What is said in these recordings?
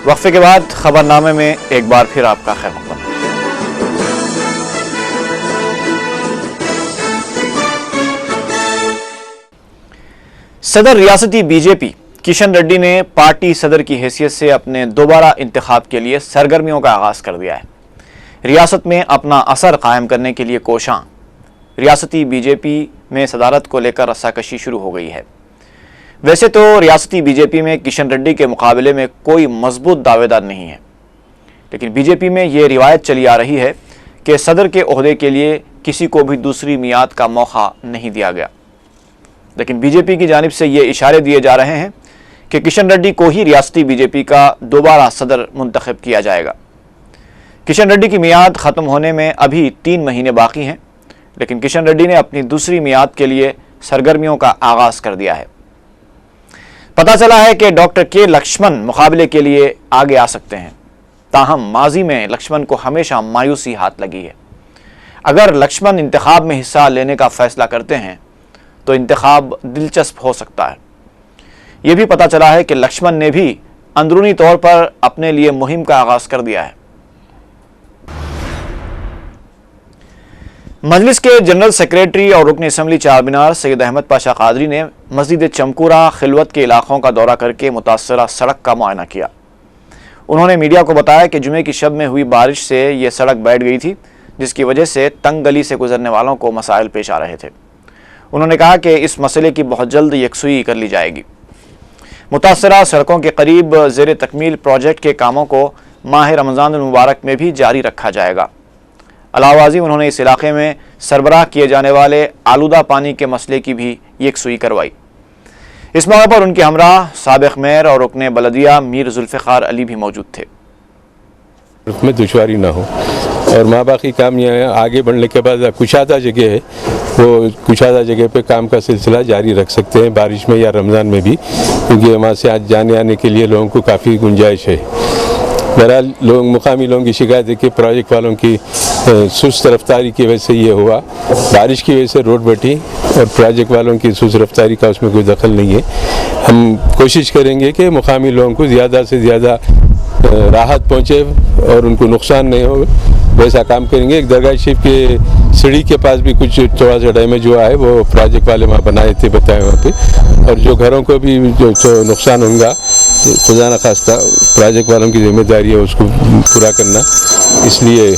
वक्फे के बाद खबरनामे में एक बार फिर आपका खैर मकदम। सदर रियासती बीजेपी किशन रेड्डी ने पार्टी सदर की हैसियत से अपने दोबारा इंतखाब के लिए सरगर्मियों का आगाज कर दिया है। रियासत में अपना असर कायम करने के लिए कोशां रियासती बीजेपी में सदारत को लेकर रस्साकशी शुरू हो गई है। वैसे तो रियासती बीजेपी में किशन रेड्डी के मुकाबले में कोई मजबूत दावेदार नहीं है, लेकिन बीजेपी में ये रिवायत चली आ रही है कि सदर के ओहदे के लिए किसी को भी दूसरी मियाद का मौका नहीं दिया गया। लेकिन बीजेपी की जानिब से ये इशारे दिए जा रहे हैं कि किशन रेड्डी को ही रियासती बीजेपी का दोबारा सदर मुंतखब किया जाएगा। किशन रेड्डी की मियाद ख़त्म होने में अभी 3 महीने बाकी हैं, लेकिन किशन रेड्डी ने अपनी दूसरी मियाद के लिए सरगर्मियों का आगाज़ कर दिया है। पता चला है कि डॉक्टर के लक्ष्मण मुकाबले के लिए आगे आ सकते हैं, ताहम माजी में लक्ष्मण को हमेशा मायूसी हाथ लगी है। अगर लक्ष्मण इंतखाब में हिस्सा लेने का फैसला करते हैं तो इंतखाब दिलचस्प हो सकता है। यह भी पता चला है कि लक्ष्मण ने भी अंदरूनी तौर पर अपने लिए मुहिम का आगाज कर दिया है। मजलिस के जनरल सेक्रेटरी और रुकन असम्बली चारमीनार सैयद अहमद पाशा कादरी ने मस्जिद चमकूरा खिलवत के इलाकों का दौरा करके मुतासरा सड़क का मुआयना किया। उन्होंने मीडिया को बताया कि जुमे की शब में हुई बारिश से यह सड़क बैठ गई थी, जिसकी वजह से तंग गली से गुजरने वालों को मसाइल पेश आ रहे थे। उन्होंने कहा कि इस मसले की बहुत जल्द यकसुई कर ली जाएगी। मुतासरा सड़कों के करीब ज़ेर तकमील प्रोजेक्ट के कामों को माह रमज़ान मुबारक में भी जारी रखा जाएगा। अलावाजी उन्होंने इस इलाके में सरबराह किए जाने वाले आलूदा पानी के मसले की भी यकसुई करवाई। इस मौके पर उनके हमराह साबिक़ मेयर और रुकने बलदिया मीर जुल्फ़िकार अली भी मौजूद थे। उसमें दुश्वारी ना हो और माँ बाकी काम ये आगे बढ़ने के बाद कुशादा जगह है, वो कुशादा जगह पे काम का सिलसिला जारी रख सकते हैं बारिश में या रमज़ान में भी, क्योंकि वहाँ से आज जाने आने के लिए लोगों को काफ़ी गुंजाइश है। बहरहाल मुकामी लोगों की शिकायत है कि प्रोजेक्ट वालों की सुस्त रफ्तारी की वजह से ये हुआ, बारिश की वजह से रोड बैठी और प्रोजेक्ट वालों की सुस्त रफ्तारी का उसमें कोई दखल नहीं है। हम कोशिश करेंगे कि मुकामी लोगों को ज़्यादा से ज़्यादा राहत पहुँचे और उनको नुकसान नहीं हो, वैसा काम करेंगे। एक दरगाह शरीफ के सीढ़ी के पास भी कुछ थोड़ा सा डैमेज हुआ है, वो प्रोजेक्ट वाले वहाँ बनाए थे, बताए वहाँ पे, और जो घरों को भी जो नुकसान होगा खुदा न खास्ता प्रोजेक्ट वालों की जिम्मेदारी है उसको पूरा करना। इसलिए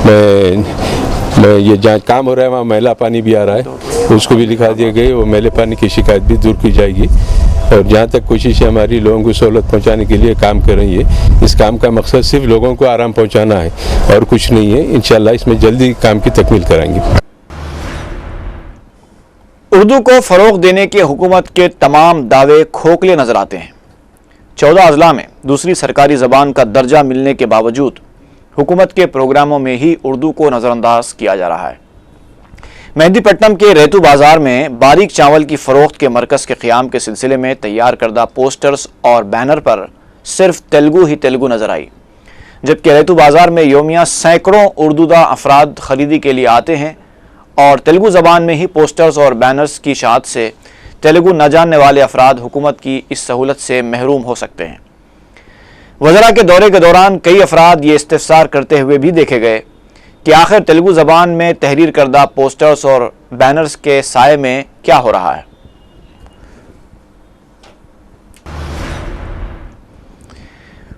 मैं ये जहाँ काम हो रहा है वहाँ मैला पानी भी आ रहा है, उसको भी लिखा दिया गया, वो मैले पानी की शिकायत भी दूर की जाएगी। और जहाँ तक कोशिश है हमारी लोगों को सहूलत पहुँचाने के लिए काम कर रही है। इस काम का मकसद सिर्फ लोगों को आराम पहुँचाना है और कुछ नहीं है। इंशाअल्लाह इसमें जल्दी काम की तकमील कराएंगे। उर्दू को फ़रोग़ देने के हुकूमत के तमाम दावे खोखले नजर आते हैं। 14 अजला में दूसरी सरकारी ज़बान का दर्जा मिलने के बावजूद हुकूमत के प्रोग्रामों में ही उर्दू को नज़रअंदाज किया जा रहा है। मेहंदीपट्टनम के रेतू बाजार में बारीक चावल की फ़रोख्त के मरकज़ के क़याम के सिलसिले में तैयार करदा पोस्टर्स और बैनर पर सिर्फ तेलुगु ही तेलुगु नजर आई, जबकि रेतू बाजार में योमिया सैकड़ों उर्दूदा अफराद खरीदी के लिए आते हैं और तेलुगु ज़बान में ही पोस्टर्स और बैनर्स की शाद से तेलुगु न जानने वाले अफराद हुकूमत की इस सहूलत से महरूम हो सकते हैं। वज़रा के दौरे के दौरान कई अफराद ये इस्तिफ़सार करते हुए भी देखे गए कि आखिर तेलुगु ज़बान में तहरीर करदा पोस्टर्स और बैनर्स के साये में क्या हो रहा है।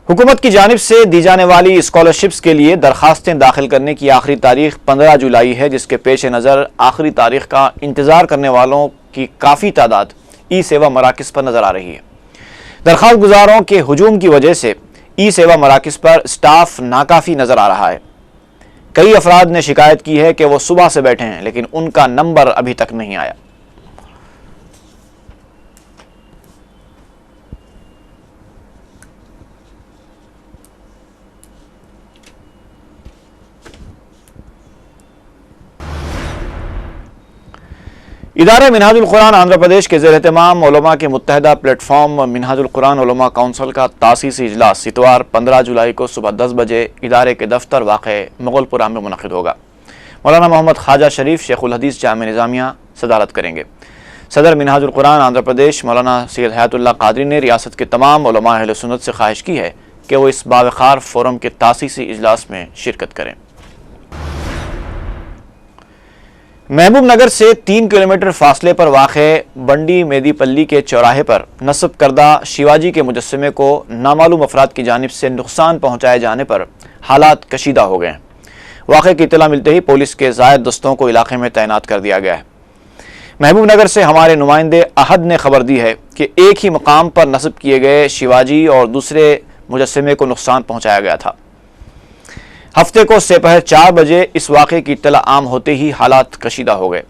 हुकूमत की जानिब से दी जाने वाली स्कॉलरशिप्स के लिए दरखास्तें दाखिल करने की आखिरी तारीख 15 जुलाई है, जिसके पेश नज़र आखिरी तारीख का इंतज़ार करने वालों की काफ़ी तादाद ई सेवा मराकज़ पर नज़र आ रही है। दरख्वास्त गुजारों के हुजूम की वजह से ई सेवा मराकज़ पर स्टाफ नाकाफ़ी नज़र आ रहा है। कई अफराद ने शिकायत की है कि वो सुबह से बैठे हैं लेकिन उनका नंबर अभी तक नहीं आया। इदारे मिनहाजुल कुरान आंध्र प्रदेश के ज़ेर-ए-एहतमाम उलमा के मुत्तहदा प्लेटफॉर्म मिनहाजुल कुरान उलमा काउंसिल का तासीसी इजलास इतवार 15 जुलाई को सुबह 10 बजे इदारे के दफ्तर वाक़े मुगलपुरा में मुनक़िद होगा। मौलाना मोहम्मद ख्वाजा शरीफ शेखुल हदीस जामे निज़ामिया सदारत करेंगे। सदर मिनहाजुल कुरान आंध्र प्रदेश मौलाना सैयद हयातुल्लाह कादरी ने रियासत के तमाम उलमा अहले सुन्नत से ख्वाहिश की है कि वो इस बावकार फोरम के तासीसी इजलास में शिरकत करें। महबूब नगर से 3 किलोमीटर फासले पर वाक़े बंडी मेदीपल्ली के चौराहे पर नस्ब करदा शिवाजी के मुजस्समे को नामालूम अफराद की जानिब से नुकसान पहुँचाए जाने पर हालात कशीदा हो गए हैं। वाक़े की इत्तला मिलते ही पुलिस के ज़ायद दस्तों को इलाके में तैनात कर दिया गया है। महबूब नगर से हमारे नुमाइंदे अहद ने खबर दी है कि एक ही मकाम पर नस्ब किए गए शिवाजी और दूसरे मुजस्समे को नुकसान पहुँचाया गया था। हफ्ते को दोपहर 4 बजे इस वाक़े की इत्तला आम होते ही हालात कशीदा हो गए।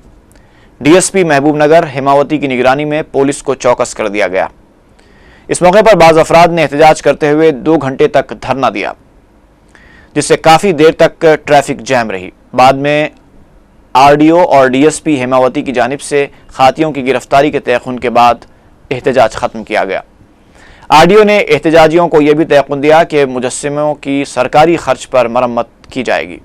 डीएसपी महबूब नगर हेमावती की निगरानी में पुलिस को चौकस कर दिया गया। इस मौके पर बाज़ अफराद ने एहतजाज करते हुए 2 घंटे तक धरना दिया, जिससे काफ़ी देर तक ट्रैफिक जैम रही। बाद में आरडीओ और डीएसपी हेमावती की जानिब से खातियों की गिरफ्तारी के तयक़ुन के बाद एहतजाज ख़त्म किया गया। आरडीओ ने एहतजाजियों को यह भी तयक़ुन दिया कि मुजस्समों की सरकारी खर्च पर मरम्मत की जाएगी।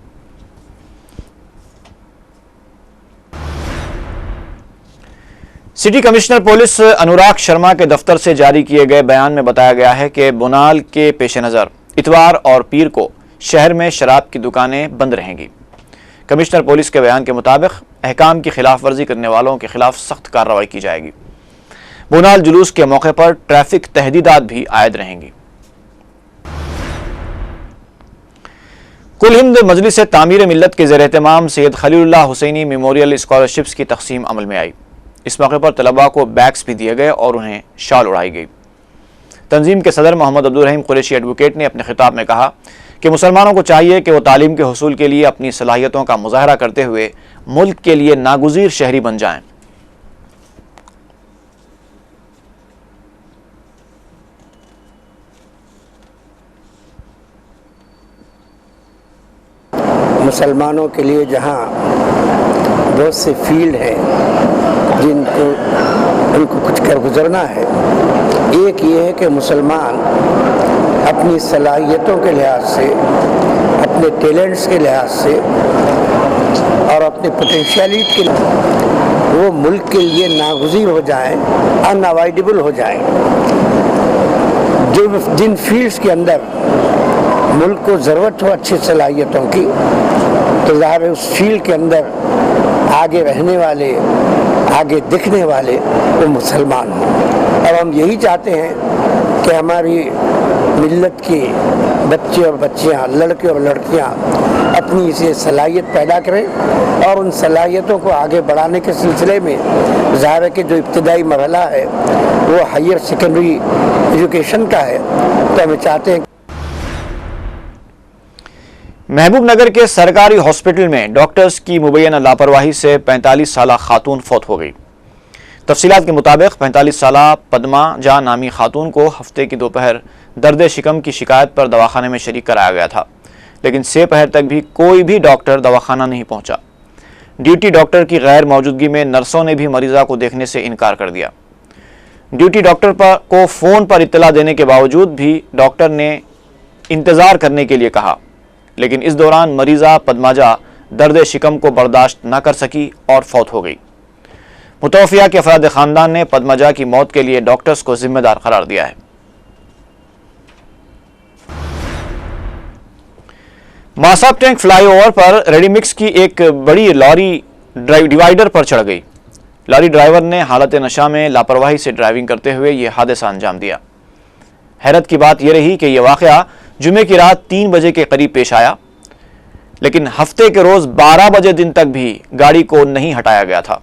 City commissioner police Anurag Sharma के दफ्तर से जारी किए गए बयान में बताया गया है कि बुनाल के पेश नज़र इतवार और पीर को शहर में शराब की दुकानें बंद रहेंगी। कमिश्नर पुलिस के बयान के मुताबिक अहकाम की खिलाफ वर्जी करने वालों के खिलाफ सख्त कार्रवाई की जाएगी। बुनाल जुलूस के मौके पर ट्रैफिक तहदीदात भी आयद रहेंगी। कुल हिंद मजलिस तामीर मिल्लत के ज़ेर एहतमाम सैयद खलीलुल्लाह हुसैनी मेमोरियल स्कॉलरशिप्स की तकसीम अमल में आई। इस मौके पर तलबा को बैग्स भी दिए गए और उन्हें शाल उड़ाई गई। तंजीम के सदर मोहम्मद अब्दुल रहीम कुरैशी एडवोकेट ने अपने खिताब में कहा कि मुसलमानों को चाहिए कि वो तालीम के हुसूल के लिए अपनी सलाहियतों का मुजाहरा करते हुए मुल्क के लिए नागुज़ीर शहरी बन जाएं। मुसलमानों के लिए जहाँ बहुत से फील्ड हैं जिनको उनको कुछ कर गुजरना है, एक ये है कि मुसलमान अपनी सलाहियतों के लिहाज से, अपने टैलेंट्स के लिहाज से और अपने पोटेंशियलिटी के लिए वो मुल्क के लिए नागुज़ीर हो जाएं, अनअवॉइडेबल हो जाएं। जिन फील्ड्स के अंदर मुल्क को ज़रूरत हो अच्छी सलाहियतों की, तो ज़ाहिर है उस फील्ड के अंदर आगे रहने वाले, आगे दिखने वाले वो मुसलमान हों। और हम यही चाहते हैं कि हमारी मिल्लत के बच्चे और बच्चियाँ, लड़के और लड़कियाँ अपनी इसे सलाहियत पैदा करें और उन सलाहियतों को आगे बढ़ाने के सिलसिले में ज़ाहिर है कि जो इब्तिदाई मरहला है वो हायर सेकेंडरी एजुकेशन का है। तो हमें चाहते हैं महबूब नगर के सरकारी हॉस्पिटल में डॉक्टर्स की मुबैना लापरवाही से 45 साला खातून फौत हो गई। तफसीलात के मुताबिक 45 साला पद्मा जा नामी खातून को हफ्ते की दोपहर दर्द शिकम की शिकायत पर दवाखाने में शरीक कराया गया था, लेकिन दोपहर तक भी कोई भी डॉक्टर दवाखाना नहीं पहुंचा। ड्यूटी डॉक्टर की गैर मौजूदगी में नर्सों ने भी मरीजा को देखने से इनकार कर दिया। ड्यूटी डॉक्टर को फ़ोन पर इत्तला देने के बावजूद भी डॉक्टर ने इंतज़ार करने के लिए कहा, लेकिन इस दौरान मरीज़ा पद्माजा दर्द शिकम को बर्दाश्त न कर सकी और फौत हो गई। मुतवफ़िया के अफराद ख़ानदान ने पद्माजा की मौत के लिए डॉक्टर्स को जिम्मेदार करार दिया है। मासाब टैंक फ्लाईओवर पर रेडीमिक्स की एक बड़ी लॉरी डिवाइडर पर चढ़ गई। लॉरी ड्राइवर ने हालत नशा में लापरवाही से ड्राइविंग करते हुए यह हादसा अंजाम दिया। हैरत की बात यह रही कि यह वाक़या जुमे की रात 3 बजे के करीब पेश आया, लेकिन हफ्ते के रोज 12 बजे दिन तक भी गाड़ी को नहीं हटाया गया था,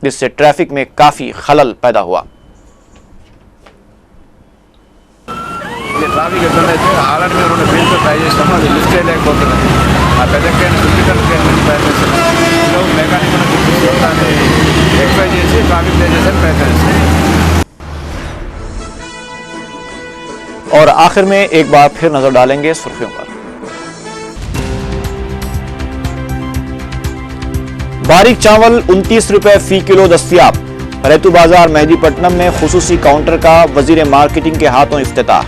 जिससे ट्रैफिक में काफी खलल पैदा हुआ। ట్రాఫిక్ ఇబ్బంది అయితే ఆల్రెడీ మేము 2 ఫీల్డ్స్ ట్రై చేస్తాము, అది లిఫ్ట్ చేయలేకపోతున్నాం. ఆ పెద్దకైనా సుప్రీంకోర్టుకి ప్రయత్నిస్తున్నాం. మెకానిక్ దాన్ని రెక్టిఫై చేసి ట్రాఫిక్ క్లియర్ చేసే ప్రయత్నిస్తాం. और आखिर में एक बार फिर नजर डालेंगे सुर्खियों पर। बारीक चावल 29 रुपए फी किलो दस्तयाब। रैतू बाजार मेहदीपट्टनम में खुसूसी काउंटर का वजीर मार्केटिंग के हाथों इफ्तिताह।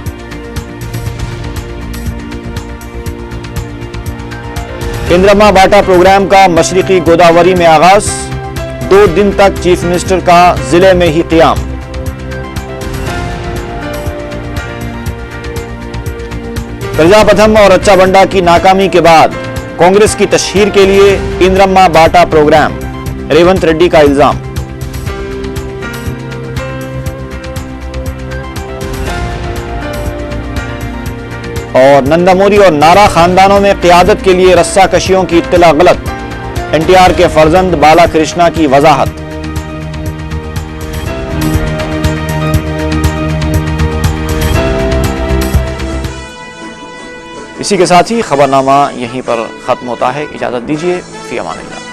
इंद्रमा बाटा प्रोग्राम का मशरिकी गोदावरी में आगाज। 2 दिन तक चीफ मिनिस्टर का जिले में ही क़ियाम। प्रजापथम और रच्चा बंडा की नाकामी के बाद कांग्रेस की तशहीर के लिए इंद्रम्मा बाटा प्रोग्राम, रेवंत रेड्डी का इल्जाम। और नंदामोरी और नारा खानदानों में क़ियादत के लिए रस्सा कशियों की इत्तला गलत, एनटीआर के फर्जंद बाला कृष्णा की वजाहत। इसी के साथ ही खबरनामा यहीं पर खत्म होता है। इजाजत दीजिए, फी अमानिल्लाह।